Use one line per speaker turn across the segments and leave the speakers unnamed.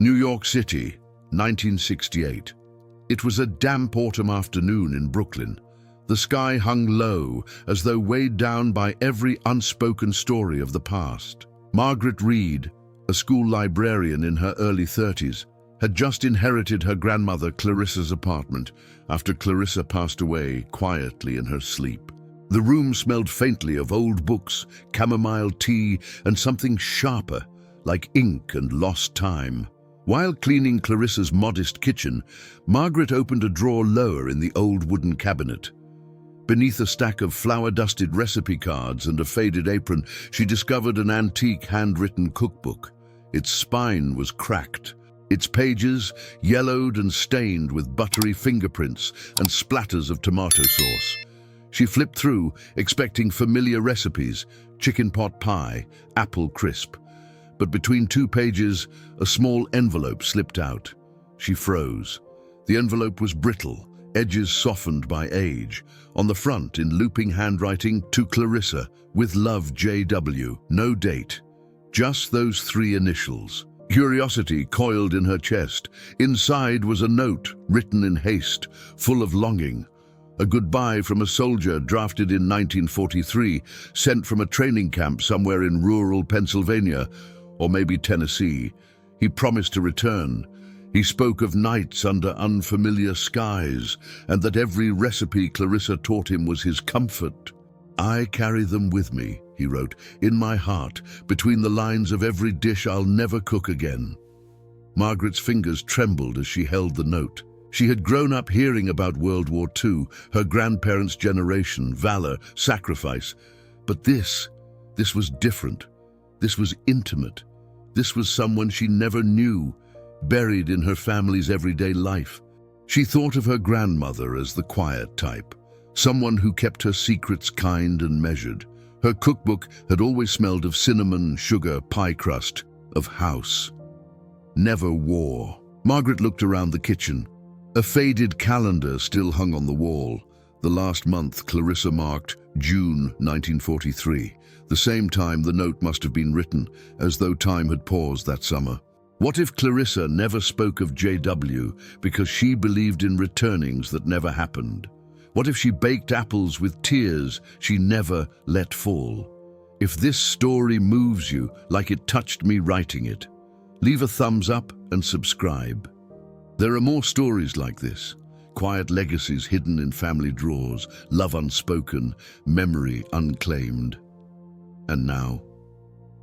New York City, 1968. It was a damp autumn afternoon in Brooklyn. The sky hung low, as though weighed down by every unspoken story of the past. Margaret Reed, a school librarian in her early 30s, had just inherited her grandmother Clarissa's apartment after Clarissa passed away quietly in her sleep. The room smelled faintly of old books, chamomile tea, and something sharper, like ink and lost time. While cleaning Clarissa's modest kitchen, Margaret opened a drawer lower in the old wooden cabinet. Beneath a stack of flour-dusted recipe cards and a faded apron, she discovered an antique handwritten cookbook. Its spine was cracked, its pages yellowed and stained with buttery fingerprints and splatters of tomato sauce. She flipped through, expecting familiar recipes: chicken pot pie, apple crisp. But between two pages, a small envelope slipped out. She froze. The envelope was brittle, edges softened by age. On the front, in looping handwriting, "To Clarissa, with love, J.W." No date, just those three initials. Curiosity coiled in her chest. Inside was a note, written in haste, full of longing. A goodbye from a soldier drafted in 1943, sent from a training camp somewhere in rural Pennsylvania, or maybe Tennessee. He promised to return. He spoke of nights under unfamiliar skies, and that every recipe Clarissa taught him was his comfort. "I carry them with me," he wrote, "in my heart, between the lines of every dish I'll never cook again." Margaret's fingers trembled as she held the note. She had grown up hearing about World War II, her grandparents' generation, valor, sacrifice. But this was different. This was intimate. This was someone she never knew, buried in her family's everyday life. She thought of her grandmother as the quiet type, someone who kept her secrets kind and measured. Her cookbook had always smelled of cinnamon, sugar, pie crust, of house. Never war. Margaret looked around the kitchen. A faded calendar still hung on the wall. The last month Clarissa marked June 1943. The same time the note must have been written, as though time had paused that summer. What if Clarissa never spoke of J.W. because she believed in returnings that never happened? What if she baked apples with tears she never let fall? If this story moves you like it touched me writing it, leave a thumbs up and subscribe. There are more stories like this. Quiet legacies hidden in family drawers, love unspoken, memory unclaimed. And now,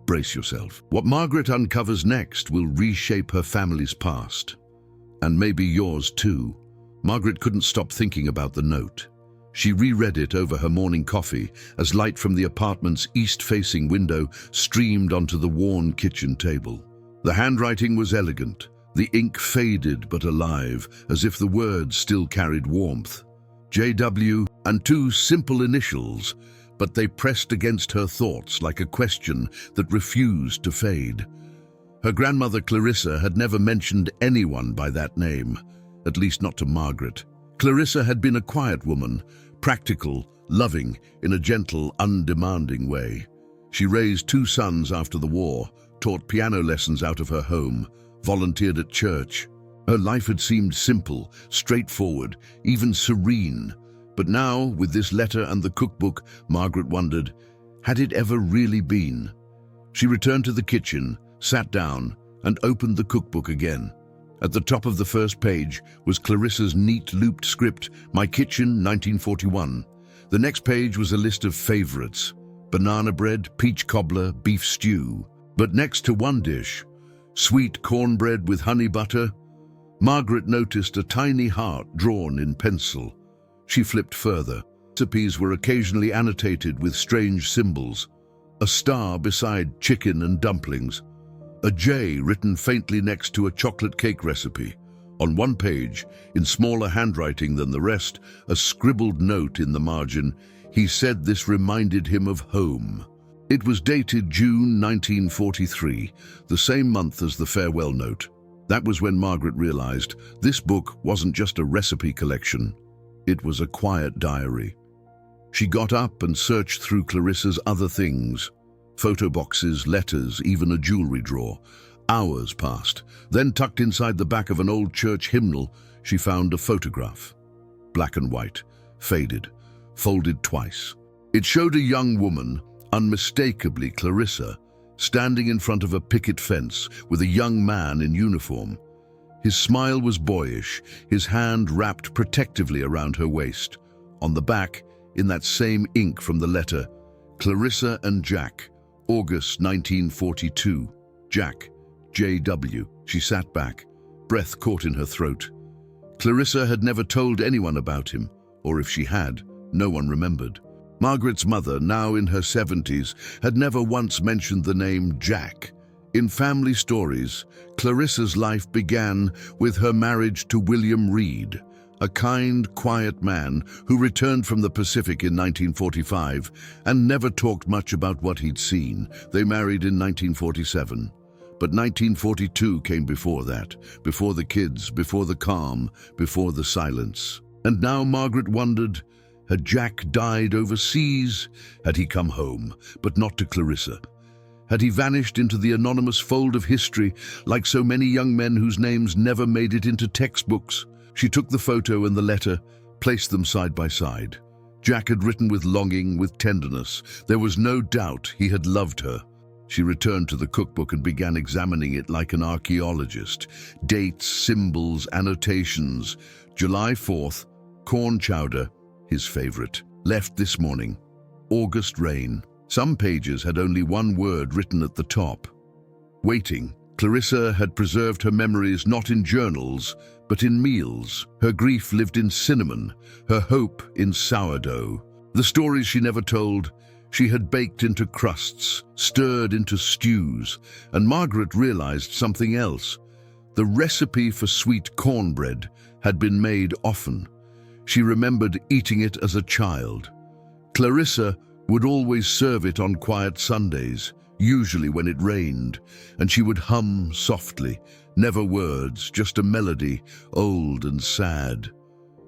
brace yourself. What Margaret uncovers next will reshape her family's past. And maybe yours too. Margaret couldn't stop thinking about the note. She reread it over her morning coffee as light from the apartment's east-facing window streamed onto the worn kitchen table. The handwriting was elegant, the ink faded but alive, as if the words still carried warmth. J.W. and two simple initials, but they pressed against her thoughts like a question that refused to fade. Her grandmother Clarissa had never mentioned anyone by that name, at least not to Margaret. Clarissa had been a quiet woman, practical, loving, in a gentle, undemanding way. She raised two sons after the war, taught piano lessons out of her home, volunteered at church. Her life had seemed simple, straightforward, even serene. But now, with this letter and the cookbook, Margaret wondered, had it ever really been? She returned to the kitchen, sat down, and opened the cookbook again. At the top of the first page was Clarissa's neat looped script, "My Kitchen, 1941. The next page was a list of favorites: banana bread, peach cobbler, beef stew. But next to one dish, sweet cornbread with honey butter, Margaret noticed a tiny heart drawn in pencil. She flipped further. Recipes were occasionally annotated with strange symbols: a star beside chicken and dumplings, a J written faintly next to a chocolate cake recipe. On one page, in smaller handwriting than the rest, a scribbled note in the margin. He said this reminded him of home. It was dated June 1943, the same month as the farewell note. That was when Margaret realized this book wasn't just a recipe collection. It was a quiet diary. She got up and searched through Clarissa's other things: photo boxes, letters, even a jewelry drawer. Hours passed. Then, tucked inside the back of an old church hymnal, she found a photograph. Black and white, faded, folded twice. It showed a young woman, unmistakably Clarissa, standing in front of a picket fence with a young man in uniform. His smile was boyish, his hand wrapped protectively around her waist. On the back, in that same ink from the letter, Clarissa and Jack, August 1942. Jack, J.W. She sat back, breath caught in her throat. Clarissa had never told anyone about him, or if she had, no one remembered. Margaret's mother, now in her 70s, had never once mentioned the name Jack. In family stories, Clarissa's life began with her marriage to William Reed, a kind, quiet man who returned from the Pacific in 1945 and never talked much about what he'd seen. They married in 1947. But 1942 came before that, before the kids, before the calm, before the silence. And now Margaret wondered, had Jack died overseas? Had he come home, but not to Clarissa? Had he vanished into the anonymous fold of history like so many young men whose names never made it into textbooks? She took the photo and the letter, placed them side by side. Jack had written with longing, with tenderness. There was no doubt he had loved her. She returned to the cookbook and began examining it like an archaeologist. Dates, symbols, annotations. July 4th, corn chowder, his favorite. Left this morning. August rain. Some pages had only one word written at the top. Waiting. Clarissa had preserved her memories not in journals, but in meals. Her grief lived in cinnamon, her hope in sourdough. The stories she never told, she had baked into crusts, stirred into stews, and Margaret realized something else. The recipe for sweet cornbread had been made often. She remembered eating it as a child. Clarissa would always serve it on quiet Sundays, usually when it rained, and she would hum softly, never words, just a melody, old and sad.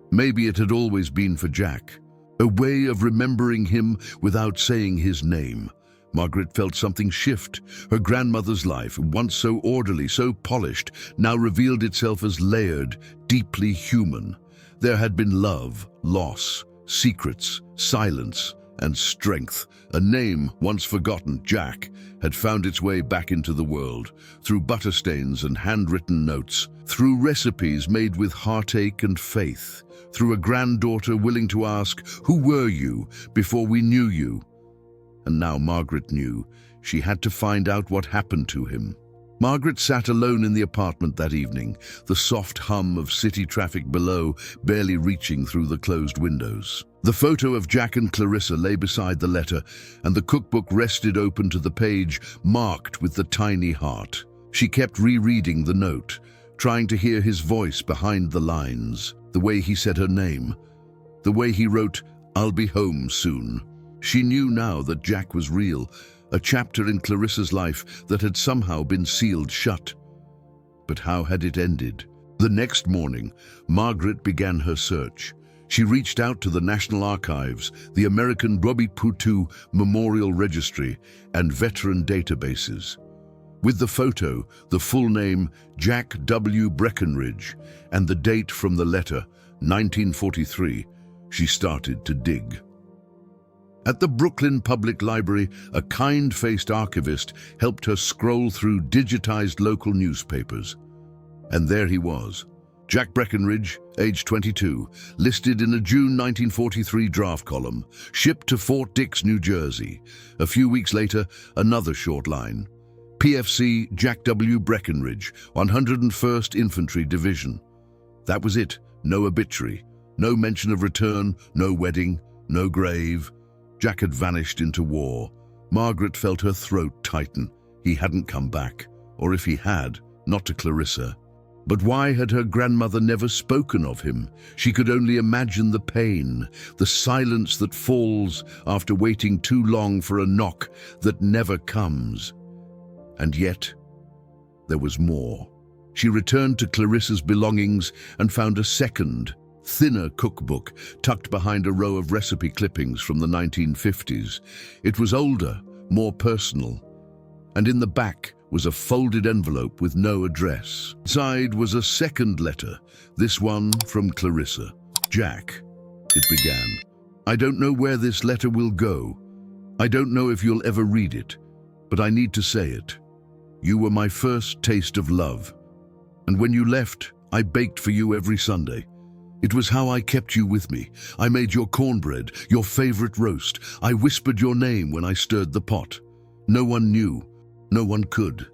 Maybe it had always been for Jack. A way of remembering him without saying his name. Margaret felt something shift. Her grandmother's life, once so orderly, so polished, now revealed itself as layered, deeply human. There had been love, loss, secrets, silence, and strength. A name once forgotten, Jack, had found its way back into the world, through butter stains and handwritten notes, through recipes made with heartache and faith, through a granddaughter willing to ask, "Who were you?" before we knew you. And now Margaret knew. She had to find out what happened to him. Margaret sat alone in the apartment that evening, the soft hum of city traffic below barely reaching through the closed windows. The photo of Jack and Clarissa lay beside the letter, and the cookbook rested open to the page marked with the tiny heart. She kept rereading the note, trying to hear his voice behind the lines, the way he said her name, the way he wrote, "I'll be home soon." She knew now that Jack was real, a chapter in Clarissa's life that had somehow been sealed shut. But how had it ended? The next morning, Margaret began her search. She reached out to the National Archives, the American Robbie Putu Memorial Registry, and veteran databases. With the photo, the full name, Jack W. Breckenridge, and the date from the letter, 1943, she started to dig. At the Brooklyn Public Library, a kind-faced archivist helped her scroll through digitized local newspapers. And there he was, Jack Breckenridge, age 22, listed in a June 1943 draft column, shipped to Fort Dix, New Jersey. A few weeks later, another short line. PFC Jack W. Breckenridge, 101st Infantry Division. That was it. No obituary, no mention of return, no wedding, no grave. Jack had vanished into war. Margaret felt her throat tighten. He hadn't come back, or if he had, not to Clarissa. But why had her grandmother never spoken of him? She could only imagine the pain, the silence that falls after waiting too long for a knock that never comes. And yet, there was more. She returned to Clarissa's belongings and found a second, thinner cookbook tucked behind a row of recipe clippings from the 1950s. It was older, more personal. And in the back, was a folded envelope with no address. Inside was a second letter, this one from Clarissa. "Jack," it began, "I don't know where this letter will go. I don't know if you'll ever read it, but I need to say it. You were my first taste of love. And when you left, I baked for you every Sunday. It was how I kept you with me. I made your cornbread, your favorite roast. I whispered your name when I stirred the pot. No one knew. No one could.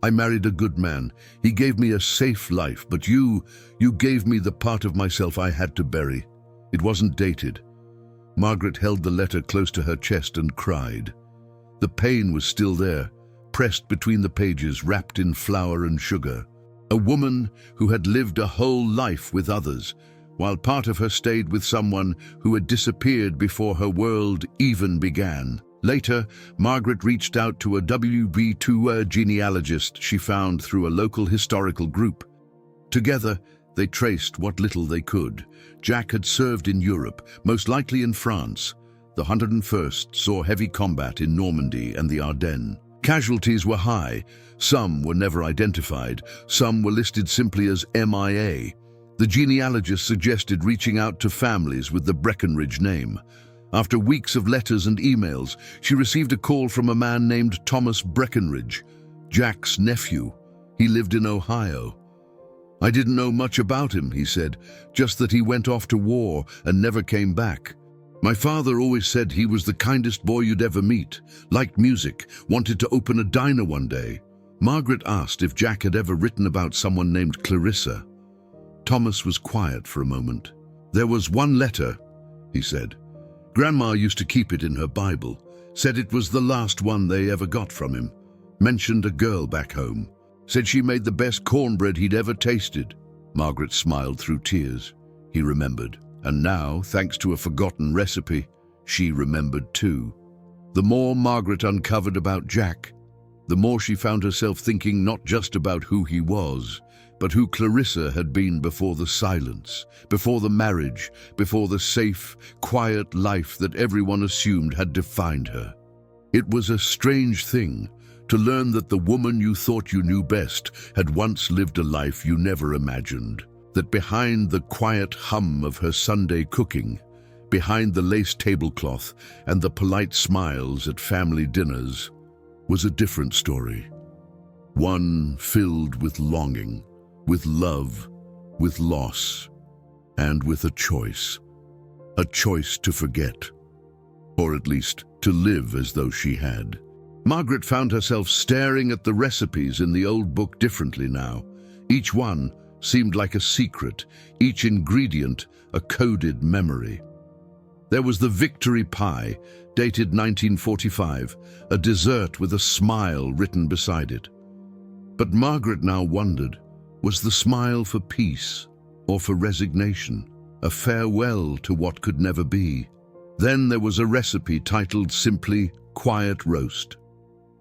I married a good man. He gave me a safe life, but you gave me the part of myself I had to bury. It wasn't dated." Margaret held the letter close to her chest and cried. The pain was still there, pressed between the pages, wrapped in flour and sugar. A woman who had lived a whole life with others, while part of her stayed with someone who had disappeared before her world even began. Later, Margaret reached out to a WB2 genealogist she found through a local historical group. Together, they traced what little they could. Jack had served in Europe, most likely in France. The 101st saw heavy combat in Normandy and the Ardennes. Casualties were high. Some were never identified. Some were listed simply as MIA. The genealogist suggested reaching out to families with the Breckenridge name. After weeks of letters and emails, she received a call from a man named Thomas Breckenridge, Jack's nephew. He lived in Ohio. "I didn't know much about him," he said, "just that he went off to war and never came back. My father always said he was the kindest boy you'd ever meet, liked music, wanted to open a diner one day." Margaret asked if Jack had ever written about someone named Clarissa. Thomas was quiet for a moment. "There was one letter," he said. "Grandma used to keep it in her Bible, said it was the last one they ever got from him. Mentioned a girl back home. Said she made the best cornbread he'd ever tasted." Margaret smiled through tears. He remembered. And now, thanks to a forgotten recipe, she remembered too. The more Margaret uncovered about Jack, the more she found herself thinking not just about who he was, but who Clarissa had been before the silence, before the marriage, before the safe, quiet life that everyone assumed had defined her. It was a strange thing to learn that the woman you thought you knew best had once lived a life you never imagined. That behind the quiet hum of her Sunday cooking, behind the lace tablecloth and the polite smiles at family dinners, was a different story. One filled with longing, with love, with loss, and with a choice. A choice to forget, or at least to live as though she had. Margaret found herself staring at the recipes in the old book differently now. Each one seemed like a secret, each ingredient a coded memory. There was the victory pie, dated 1945, a dessert with a smile written beside it. But Margaret now wondered, was the smile for peace or for resignation, a farewell to what could never be? Then there was a recipe titled simply Quiet Roast.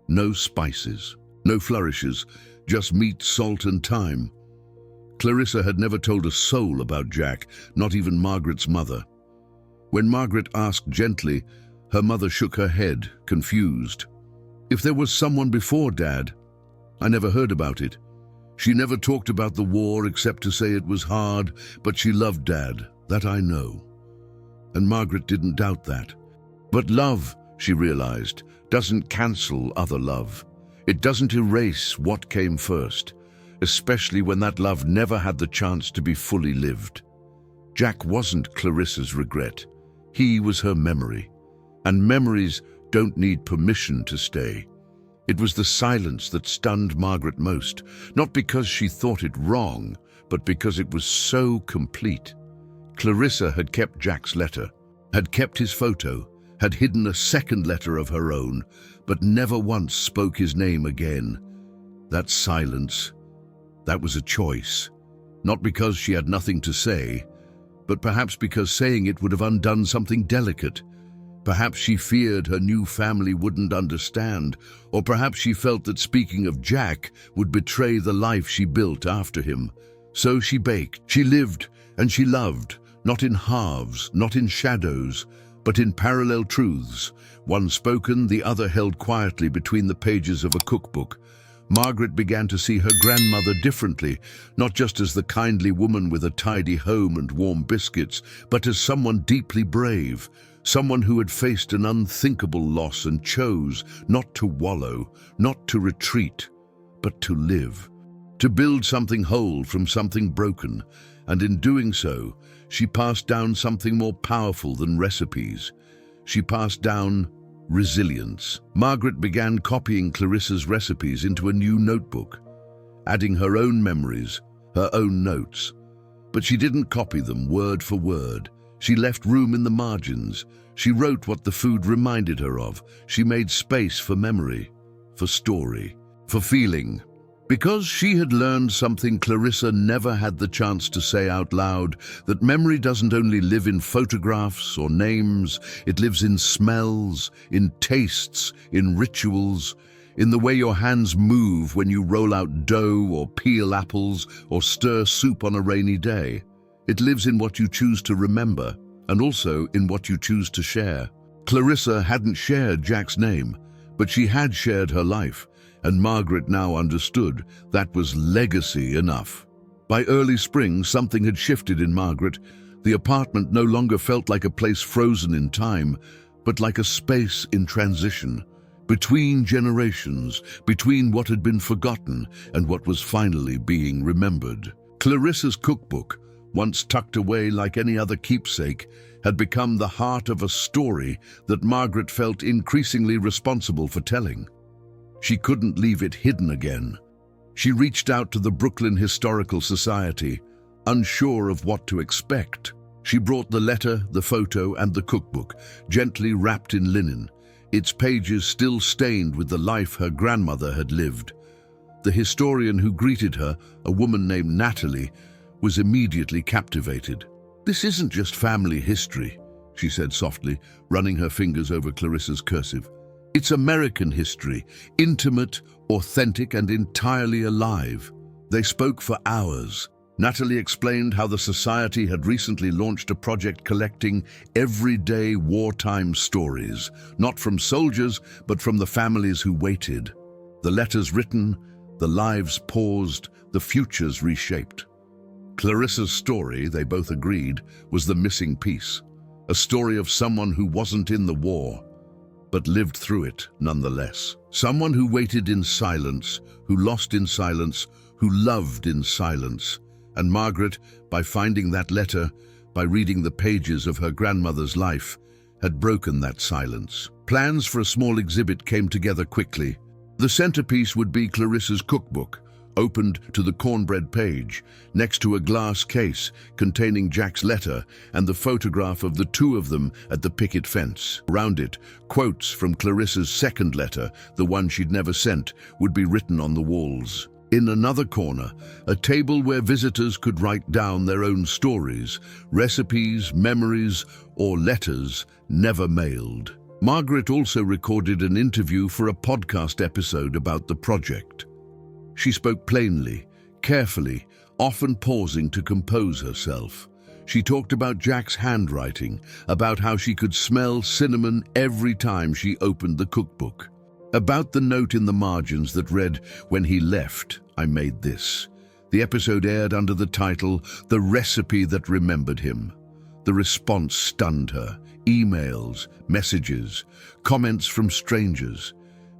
No spices, no flourishes, just meat, salt and thyme. Clarissa had never told a soul about Jack, not even Margaret's mother. When Margaret asked gently, her mother shook her head, confused. "If there was someone before Dad, I never heard about it. She never talked about the war except to say it was hard, but she loved Dad, that I know." And Margaret didn't doubt that. But love, she realized, doesn't cancel other love. It doesn't erase what came first, especially when that love never had the chance to be fully lived. Jack wasn't Clarissa's regret. He was her memory. And memories don't need permission to stay. It was the silence that stunned Margaret most, not because she thought it wrong, but because it was so complete. Clarissa had kept Jack's letter, had kept his photo, had hidden a second letter of her own, but never once spoke his name again. That silence, that was a choice. Not because she had nothing to say, but perhaps because saying it would have undone something delicate. Perhaps she feared her new family wouldn't understand, or perhaps she felt that speaking of Jack would betray the life she built after him. So she baked, she lived, and she loved, not in halves, not in shadows, but in parallel truths, one spoken, the other held quietly between the pages of a cookbook. Margaret began to see her grandmother differently, not just as the kindly woman with a tidy home and warm biscuits, but as someone deeply brave, someone who had faced an unthinkable loss and chose not to wallow, not to retreat, but to live, to build something whole from something broken, and in doing so, she passed down something more powerful than recipes. She passed down resilience. Margaret began copying Clarissa's recipes into a new notebook, adding her own memories, her own notes. But she didn't copy them word for word. She left room in the margins. She wrote what the food reminded her of. She made space for memory, for story, for feeling. Because she had learned something Clarissa never had the chance to say out loud, that memory doesn't only live in photographs or names, it lives in smells, in tastes, in rituals, in the way your hands move when you roll out dough or peel apples or stir soup on a rainy day. It lives in what you choose to remember, and also in what you choose to share. Clarissa hadn't shared Jack's name, but she had shared her life. And Margaret now understood that was legacy enough. By early spring, something had shifted in Margaret. The apartment no longer felt like a place frozen in time, but like a space in transition, between generations, between what had been forgotten and what was finally being remembered. Clarissa's cookbook, once tucked away like any other keepsake, had become the heart of a story that Margaret felt increasingly responsible for telling. She couldn't leave it hidden again. She reached out to the Brooklyn Historical Society, unsure of what to expect. She brought the letter, the photo, and the cookbook, gently wrapped in linen, its pages still stained with the life her grandmother had lived. The historian who greeted her, a woman named Natalie, was immediately captivated. "This isn't just family history," she said softly, running her fingers over Clarissa's cursive. "It's American history, intimate, authentic, and entirely alive." They spoke for hours. Natalie explained how the society had recently launched a project collecting everyday wartime stories, not from soldiers, but from the families who waited. The letters written, the lives paused, the futures reshaped. Clarissa's story, they both agreed, was the missing piece. A story of someone who wasn't in the war, but lived through it nonetheless. Someone who waited in silence, who lost in silence, who loved in silence. And Margaret, by finding that letter, by reading the pages of her grandmother's life, had broken that silence. Plans for a small exhibit came together quickly. The centerpiece would be Clarissa's cookbook, opened to the cornbread page, next to a glass case containing Jack's letter and the photograph of the two of them at the picket fence. Around it, quotes from Clarissa's second letter, the one she'd never sent, would be written on the walls. In another corner, a table where visitors could write down their own stories, recipes, memories, or letters never mailed. Margaret also recorded an interview for a podcast episode about the project. She spoke plainly, carefully, often pausing to compose herself. She talked about Jack's handwriting, about how she could smell cinnamon every time she opened the cookbook, about the note in the margins that read, "When he left, I made this." The episode aired under the title, "The Recipe That Remembered Him." The response stunned her. Emails, messages, comments from strangers.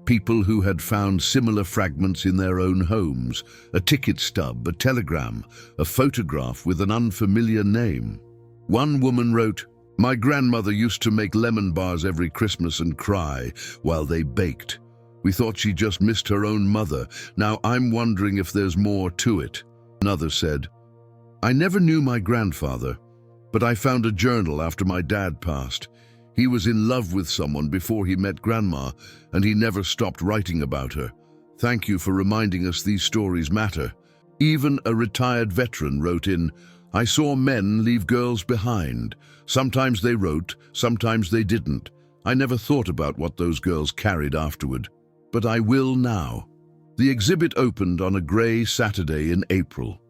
People who had found similar fragments in their own homes, a ticket stub, a telegram, a photograph with an unfamiliar name. One woman wrote, "My grandmother used to make lemon bars every Christmas and cry while they baked. We thought she just missed her own mother. Now I'm wondering if there's more to it." Another said, "I never knew my grandfather, but I found a journal after my dad passed. He was in love with someone before he met Grandma, and he never stopped writing about her. Thank you for reminding us these stories matter." Even a retired veteran wrote in, "I saw men leave girls behind. Sometimes they wrote, sometimes they didn't. I never thought about what those girls carried afterward, but I will now." The exhibit opened on a grey Saturday in April.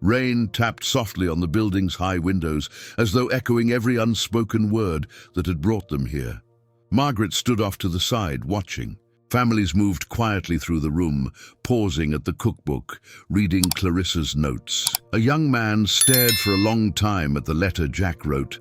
Rain tapped softly on the building's high windows, as though echoing every unspoken word that had brought them here. Margaret stood off to the side, watching. Families moved quietly through the room, pausing at the cookbook, reading Clarissa's notes. A young man stared for a long time at the letter Jack wrote.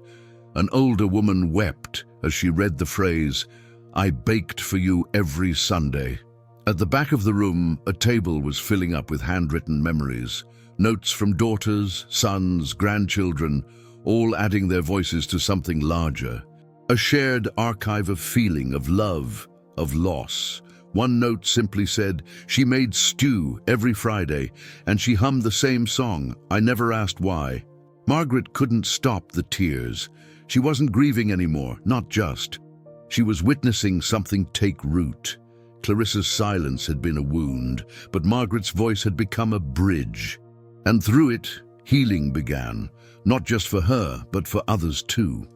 An older woman wept as she read the phrase, "I baked for you every Sunday." At the back of the room, a table was filling up with handwritten memories, notes from daughters, sons, grandchildren, all adding their voices to something larger. A shared archive of feeling, of love, of loss. One note simply said, "She made stew every Friday, and she hummed the same song. I never asked why." Margaret couldn't stop the tears. She wasn't grieving anymore, not just. She was witnessing something take root. Clarissa's silence had been a wound, but Margaret's voice had become a bridge. And through it, healing began, not just for her, but for others too.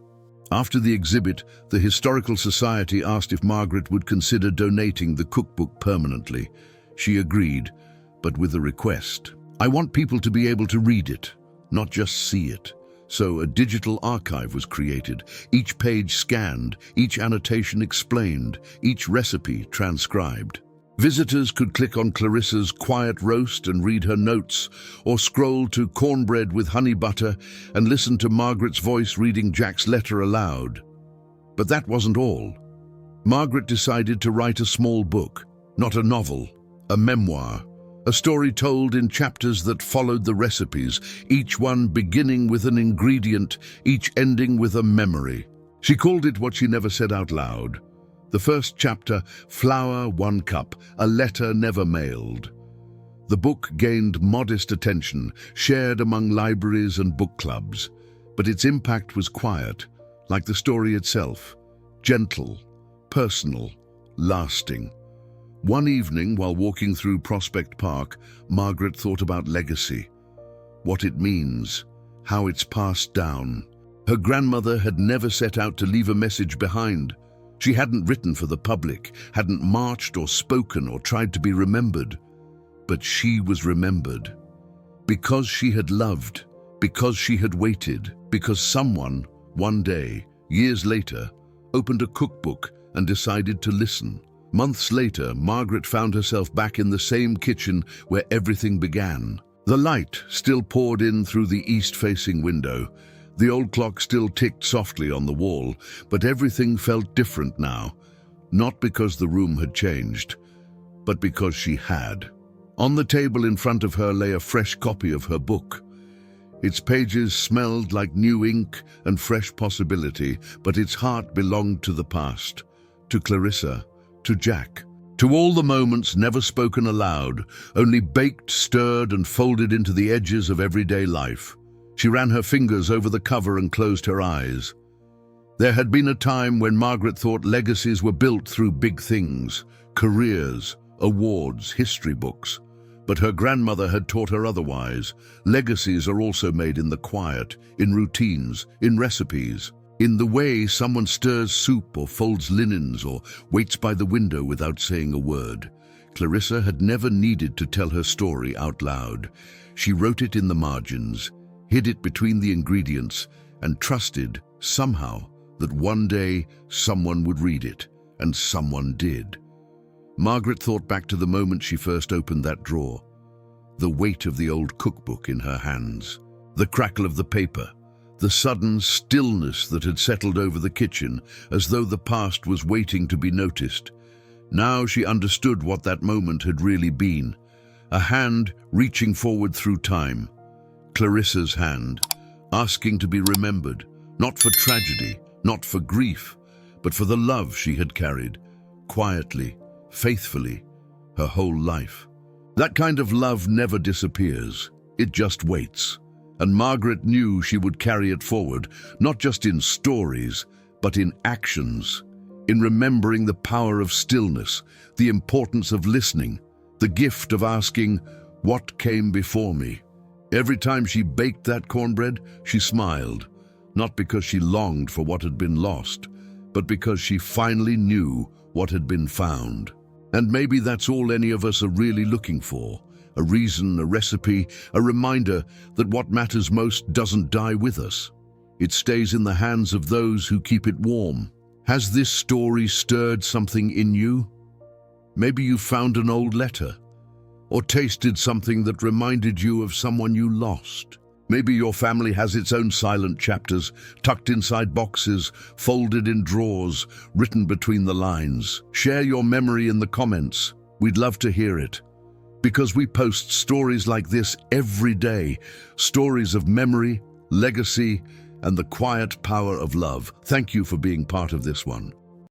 After the exhibit, the Historical Society asked if Margaret would consider donating the cookbook permanently. She agreed, but with a request. "I want people to be able to read it, not just see it." So a digital archive was created, each page scanned, each annotation explained, each recipe transcribed. Visitors could click on Clarissa's quiet roast and read her notes, or scroll to cornbread with honey butter and listen to Margaret's voice reading Jack's letter aloud. But that wasn't all. Margaret decided to write a small book, not a novel, a memoir, a story told in chapters that followed the recipes, each one beginning with an ingredient, each ending with a memory. She called it what she never said out loud. The first chapter, Flour 1 Cup, a letter never mailed. The book gained modest attention, shared among libraries and book clubs, but its impact was quiet, like the story itself, gentle, personal, lasting. One evening, while walking through Prospect Park, Margaret thought about legacy, what it means, how it's passed down. Her grandmother had never set out to leave a message behind. She hadn't written for the public, hadn't marched or spoken or tried to be remembered. But she was remembered. Because she had loved, because she had waited, because someone, one day, years later, opened a cookbook and decided to listen. Months later, Margaret found herself back in the same kitchen where everything began. The light still poured in through the east-facing window. The old clock still ticked softly on the wall, but everything felt different now. Not because the room had changed, but because she had. On the table in front of her lay a fresh copy of her book. Its pages smelled like new ink and fresh possibility, but its heart belonged to the past, to Clarissa, to Jack, to all the moments never spoken aloud, only baked, stirred, and folded into the edges of everyday life. She ran her fingers over the cover and closed her eyes. There had been a time when Margaret thought legacies were built through big things, careers, awards, history books. But her grandmother had taught her otherwise. Legacies are also made in the quiet, in routines, in recipes, in the way someone stirs soup or folds linens or waits by the window without saying a word. Clarissa had never needed to tell her story out loud. She wrote it in the margins, hid it between the ingredients, and trusted, somehow, that one day someone would read it, and someone did. Margaret thought back to the moment she first opened that drawer, the weight of the old cookbook in her hands, the crackle of the paper, the sudden stillness that had settled over the kitchen, as though the past was waiting to be noticed. Now she understood what that moment had really been, a hand reaching forward through time, Clarissa's hand, asking to be remembered, not for tragedy, not for grief, but for the love she had carried, quietly, faithfully, her whole life. That kind of love never disappears, it just waits. And Margaret knew she would carry it forward, not just in stories, but in actions, in remembering the power of stillness, the importance of listening, the gift of asking, "What came before me?" Every time she baked that cornbread, she smiled, not because she longed for what had been lost, but because she finally knew what had been found. And maybe that's all any of us are really looking for. A reason, a recipe, a reminder that what matters most doesn't die with us. It stays in the hands of those who keep it warm. Has this story stirred something in you? Maybe you found an old letter, or tasted something that reminded you of someone you lost. Maybe your family has its own silent chapters, tucked inside boxes, folded in drawers, written between the lines. Share your memory in the comments. We'd love to hear it. Because we post stories like this every day, stories of memory, legacy, and the quiet power of love. Thank you for being part of this one.